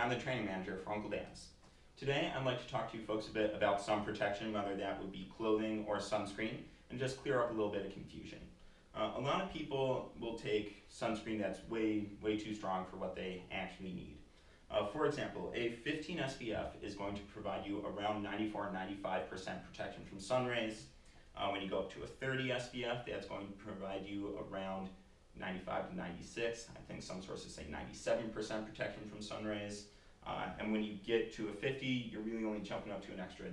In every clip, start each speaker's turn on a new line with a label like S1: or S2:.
S1: I'm the training manager for Uncle Dan's. Today I'd like to talk to you folks a bit about sun protection, whether that would be clothing or sunscreen, and just clear up a little bit of confusion. A lot of people will take sunscreen that's way too strong for what they actually need. For example, a 15 SPF is going to provide you around 94-95% protection from sun rays. When you go up to a 30 SPF, that's going to provide you around 95 to 96. I think some sources say 97% protection from sun rays. And when you get to a 50, you're really only jumping up to an extra,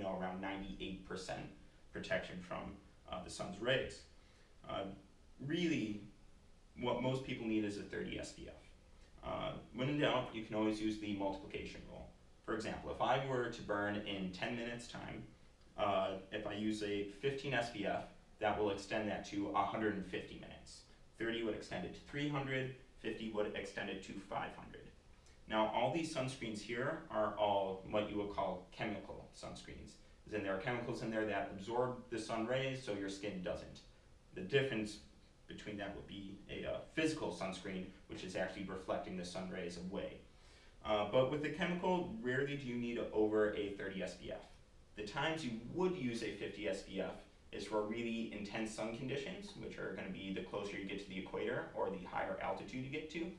S1: around 98% protection from the sun's rays. Really, what most people need is a 30 SPF. When in doubt, you can always use the multiplication rule. For example, if I were to burn in 10 minutes time, if I use a 15 SPF, that will extend that to 150 minutes. 30 would extend it to 300, 50 would extend it to 500. Now, all these sunscreens here are all what you would call chemical sunscreens. As in, there are chemicals in there that absorb the sun rays so your skin doesn't. The difference between that would be a physical sunscreen, which is actually reflecting the sun rays away. But with the chemical, rarely do you need over a 30 SPF. The times you would use a 50 SPF is for really intense sun conditions, which are going to be the closer you get to the equator or the higher altitude you get to.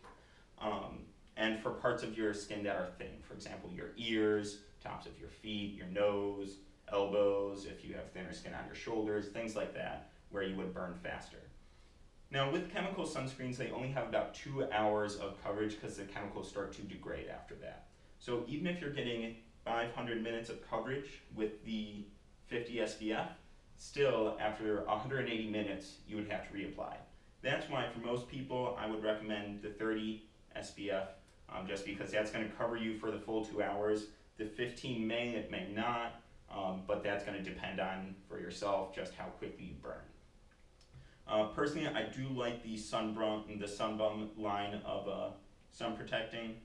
S1: And for parts of your skin that are thin, for example, your ears, tops of your feet, your nose, elbows, if you have thinner skin on your shoulders, things like that, where you would burn faster. Now, with chemical sunscreens, they only have about 2 hours of coverage because the chemicals start to degrade after that. So even if you're getting 500 minutes of coverage with the 50 SPF, still after 180 minutes, you would have to reapply. That's why for most people, I would recommend the 30 SPF, just because that's going to cover you for the full 2 hours. The 15 may, it may not, but that's going to depend on, for yourself, just how quickly you burn. Personally, I do like the Sunbum line of sun protecting.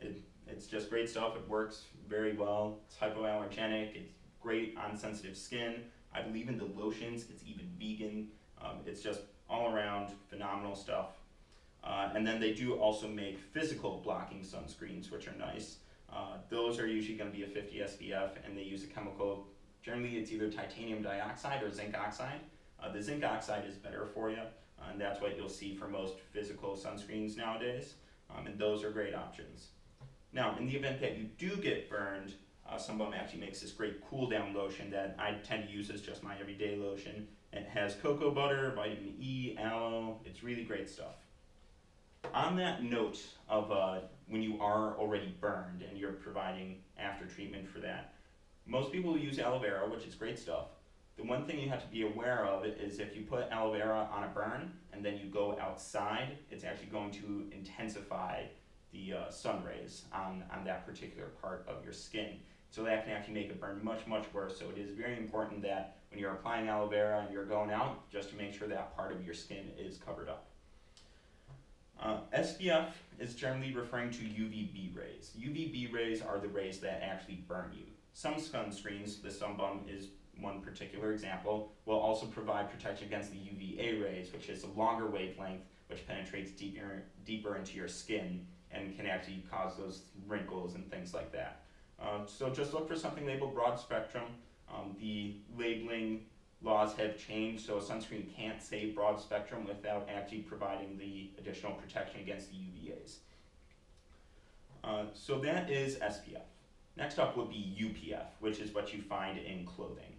S1: It's just great stuff. It works very well. It's hypoallergenic. It's great on sensitive skin. I believe in the lotions. It's even vegan. It's just all around phenomenal stuff. And then they do also make physical blocking sunscreens, which are nice. Those are usually going to be a 50 SPF, and they use a chemical. Generally, it's either titanium dioxide or zinc oxide. The zinc oxide is better for you, and that's what you'll see for most physical sunscreens nowadays, and those are great options. Now, in the event that you do get burned, Sunbum actually makes this great Cooldown lotion that I tend to use as just my everyday lotion. It has cocoa butter, vitamin E, aloe. It's really great stuff. On that note of when you are already burned and you're providing after treatment for that, most people use aloe vera, which is great stuff. The one thing you have to be aware of is if you put aloe vera on a burn and then you go outside, it's actually going to intensify the sun rays on that particular part of your skin. So that can actually make it burn much worse. So it is very important that when you're applying aloe vera and you're going out, just to make sure that part of your skin is covered up. SPF is generally referring to UVB rays. UVB rays are the rays that actually burn you. Some sunscreens, the Sunbum is one particular example, will also provide protection against the UVA rays, which is a longer wavelength, which penetrates deeper into your skin and can actually cause those wrinkles and things like that. So just look for something labeled broad spectrum. The labeling laws have changed, so a sunscreen can't say broad spectrum without actually providing the additional protection against the UVAs. So that is SPF. Next up would be UPF, which is what you find in clothing.